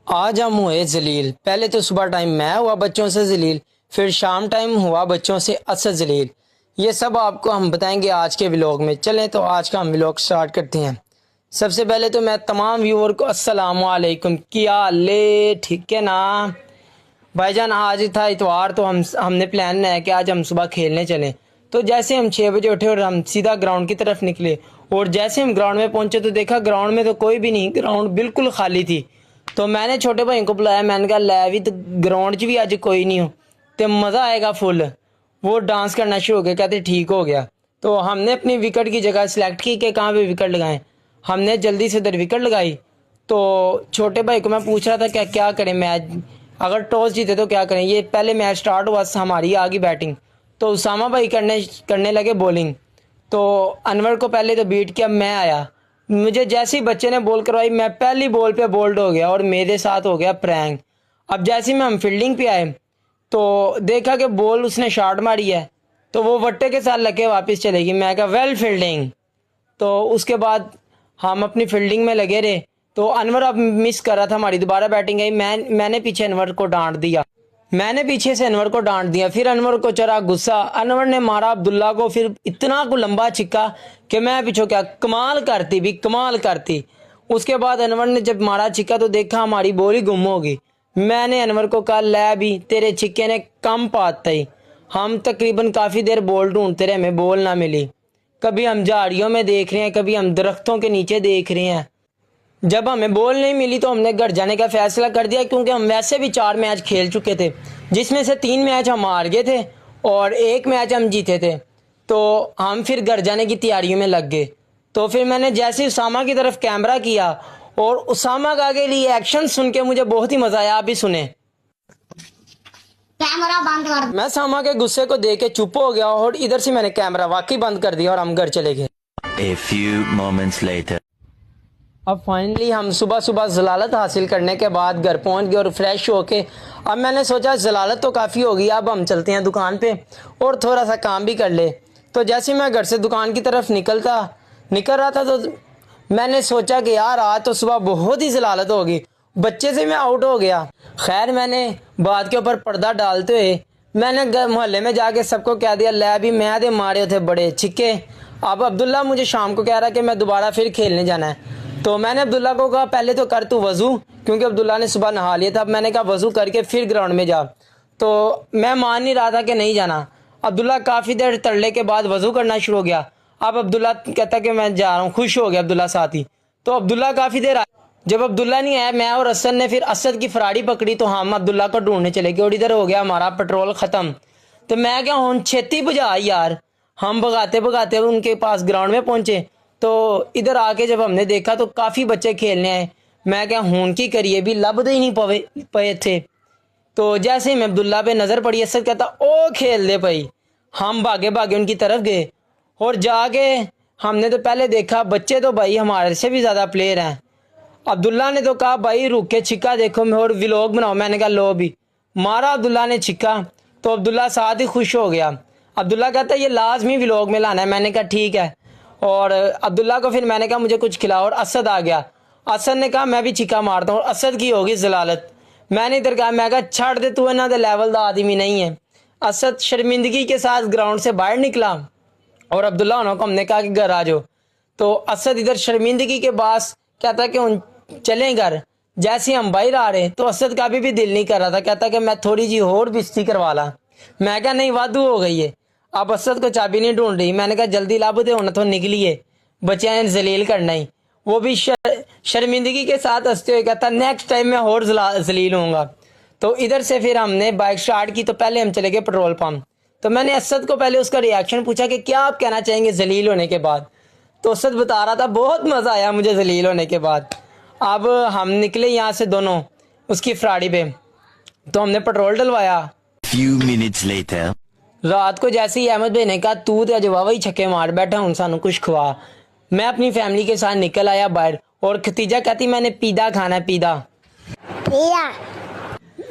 आज हम हुए जलील। पहले तो सुबह टाइम मैं हुआ बच्चों से जलील, फिर शाम टाइम हुआ बच्चों से असद जलील। ये सब आपको हम बताएंगे आज के व्लॉग में। चलें तो आज का हम व्लॉग स्टार्ट करते हैं। सबसे पहले तो मैं तमाम व्यूअर को अस्सलाम वालेकुम, क्या ले ठीक है ना भाईजान। आज था इतवार, तो हमने प्लान है कि आज हम सुबह खेलने चलें। तो जैसे हम 6 बजे उठे और हम सीधा ग्राउंड की तरफ निकले, और जैसे हम ग्राउंड में पहुंचे तो देखा ग्राउंड में तो कोई भी नहीं, ग्राउंड बिल्कुल खाली थी। तो मैंने छोटे भाई को बुलाया, मैंने कहा लै भी तो ग्राउंड 'च भी अज कोई नहीं हो तो मज़ा आएगा फुल। वो डांस करना शुरू हो गया, कहते ठीक हो गया। तो हमने अपनी विकेट की जगह सिलेक्ट की कि कहाँ पे विकेट लगाएं। हमने जल्दी से उधर विकेट लगाई। तो छोटे भाई को मैं पूछ रहा था क्या क्या करें, मैच अगर टॉस जीते तो क्या करें। ये पहले मैच स्टार्ट हुआ, हमारी आ गई बैटिंग। तो उसामा भाई करने लगे बॉलिंग। तो अनवर को पहले तो बीट किया, मैं आया। मुझे जैसे ही बच्चे ने बॉल करवाई, मैं पहली बॉल पे बोल्ड हो गया और मेरे साथ हो गया प्रैंक। अब जैसे ही हम फील्डिंग पे आए तो देखा कि बॉल उसने शॉट मारी है, तो वो वट्टे के साथ लगे वापस चलेगी। मैं कहा वेल फील्डिंग। तो उसके बाद हम अपनी फील्डिंग में लगे रहे। तो अनवर अब मिस कर रहा था, हमारी दोबारा बैटिंग आई। मैंने पीछे अनवर को डांट दिया, मैंने पीछे से अनवर को डांट दिया। फिर अनवर को चढ़ा गुस्सा, अनवर ने मारा अब्दुल्ला को, फिर इतना को लंबा छिक्का कि मैं पीछे क्या कमाल करती भी कमाल करती। उसके बाद अनवर ने जब मारा छिक्का तो देखा हमारी बॉल ही गुम हो गई। मैंने अनवर को कहा लै भी तेरे छिक्के ने कम पाता ही। हम तकरीबन काफ़ी देर बॉल ढूंढते रहे, हमें बॉल ना मिली। कभी हम झाड़ियों में देख रहे हैं, कभी हम दरख्तों के नीचे देख रहे हैं। जब हमें बॉल नहीं मिली तो हमने घर जाने का फैसला कर दिया, क्योंकि हम वैसे भी 4 मैच खेल चुके थे, जिसमें से 3 मैच हम हार गए थे और 1 मैच हम जीते थे। तो हम फिर घर जाने की तैयारियों में लग गए। तो फिर मैंने जैसे उसामा की तरफ कैमरा किया और उसामा का आगे लिए एक्शन सुन के मुझे बहुत ही मजा आया। आप भी सुने। कैमरा बंद कर। मैं सामा के गुस्से को देख के चुप हो गया और इधर से मैंने कैमरा वाकई बंद कर दिया और हम घर चले गए। A few moments later. अब फाइनली हम सुबह सुबह जलालत हासिल करने के बाद घर पहुंच गए और फ्रेश होके अब मैंने सोचा जलालत तो काफ़ी होगी, अब हम चलते हैं दुकान पे और थोड़ा सा काम भी कर ले। तो जैसे मैं घर से दुकान की तरफ निकल रहा था तो मैंने सोचा कि यार आज तो सुबह बहुत ही जलालत होगी, बच्चे से मैं आउट हो गया। खैर मैंने बात के ऊपर पर्दा डालते हुए मैंने मोहल्ले में जाके सबको कह दिया लै भी मैं दे मारे थे बड़े छिक्के। अब अब्दुल्ला मुझे शाम को कह रहा कि मैं दोबारा फिर खेलने जाना है। तो मैंने अब्दुल्ला को कहा पहले तो कर तू वज़ू, क्योंकि अब्दुल्ला ने सुबह नहा लिया था। अब मैंने कहा वज़ू करके फिर ग्राउंड में जा। तो मैं मान नहीं रहा था कि नहीं जाना। अब्दुल्ला काफ़ी देर तरले के बाद वज़ू करना शुरू हो गया। अब अब्दुल्ला कहता कि मैं जा रहा हूँ, खुश हो गया अब्दुल्ला साथ ही। तो अब्दुल्ला काफ़ी देर आया। जब अब्दुल्ला नहीं आया, मैं और असद ने फिर असद की फराड़ी पकड़ी तो हम अब्दुल्ला को ढूंढने चले गए और इधर हो गया हमारा पेट्रोल ख़त्म। तो मैं क्या हूँ छेती बुझा यार। हम भगाते भगाते उनके पास ग्राउंड में पहुंचे। तो इधर आके जब हमने देखा तो काफ़ी बच्चे खेलने आए। मैं क्या हूं की करिए भी लभदे ही नहीं पे थे। तो जैसे ही मैं अब्दुल्ला पे नज़र पड़ी, असद कहता ओ खेल दे भाई। हम भागे भागे उनकी तरफ गए और जाके हमने तो पहले देखा बच्चे तो भाई हमारे से भी ज़्यादा प्लेयर हैं। अब्दुल्ला ने तो कहा भाई रुक के छिक्का देखो मैं और व्लॉग बनाओ। मैंने कहा लो भी मारा अब्दुल्ला ने छिक्का। तो अब्दुल्ला साथ ही खुश हो गया। अब्दुल्ला कहता ये लाजमी व्लॉग में लाना है। मैंने कहा ठीक है। और अब्दुल्ला को फिर मैंने कहा मुझे कुछ खिलाओ और असद आ गया। असद ने कहा मैं भी छिक्का मारता हूँ और असद की होगी जलालत। मैंने इधर कहा मैं कहा छाड़ दे तू इन्हों दे लेवल का आदमी नहीं है। असद शर्मिंदगी के साथ ग्राउंड से बाहर निकला और अब्दुल्ला को हमने कहा कि घर आ जाओ। तो असद इधर शर्मिंदगी के पास कहता कि उन चलें घर। जैसे हम बाहर आ रहे तो असद का भी दिल नहीं कर रहा था, कहता कि मैं थोड़ी जी और बिस्ती करवा ला। मैं कहा नहीं वादू हो गई है। अब असद को चाबी नहीं ढूंढ रही। मैंने कहा जल्दी लाभ दे होना तो निकलिए, बच्चे ने जलील करना ही। वो भी शर्मिंदगी के साथ हंसते हुए कहता नेक्स्ट टाइम मैं और जलील होऊंगा। तो इधर से फिर हमने बाइक स्टार्ट की। तो पहले हम चले गए पेट्रोल पंप। तो मैंने असद को पहले उसका रिएक्शन पूछा कि क्या आप कहना चाहेंगे जलील होने के बाद। तो असद बता रहा था बहुत मज़ा आया मुझे जलील होने के बाद। अब हम निकले यहाँ से दोनों उसकी फराड़ी पे। तो हमने पेट्रोल डलवाया। Few minutes later. रात को जैसे ही अहमद भाई ने कहा तू तो अजय वाह ही छक्के मार बैठा हूँ सानू कुछ खवा, मैं अपनी फैमिली के साथ निकल आया बाहर। और खतीजा कहती मैंने पीदा खाना है पीदा।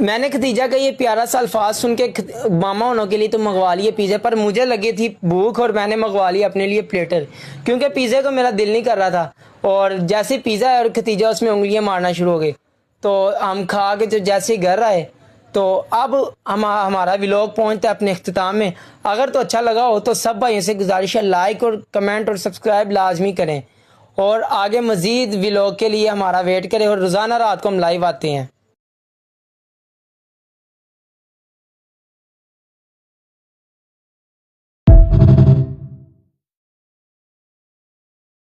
मैंने खतीजा का ये प्यारा सा अल्फाज सुन के मामा होने के लिए तो मंगवा लिए पिज़्ज़ा, पर मुझे लगी थी भूख और मैंने मंगवा लिया अपने लिए प्लेटर, क्योंकि पिज़्ज़े को मेरा दिल नहीं कर रहा था। और जैसे पिज़्ज़ा और खतीजा उसमें उंगलियां मारना शुरू हो गई। तो हम खा के जो जैसे ही घर आए, तो अब हमारा व्लॉग पहुंचता है अपने अख्ताम में। अगर तो अच्छा लगा हो तो सब भाइयों से गुजारिश है, लाइक और कमेंट और सब्सक्राइब लाजमी करें, और आगे मज़ीद व्लॉग के लिए हमारा वेट करें। और रोज़ाना रात को हम लाइव आते हैं।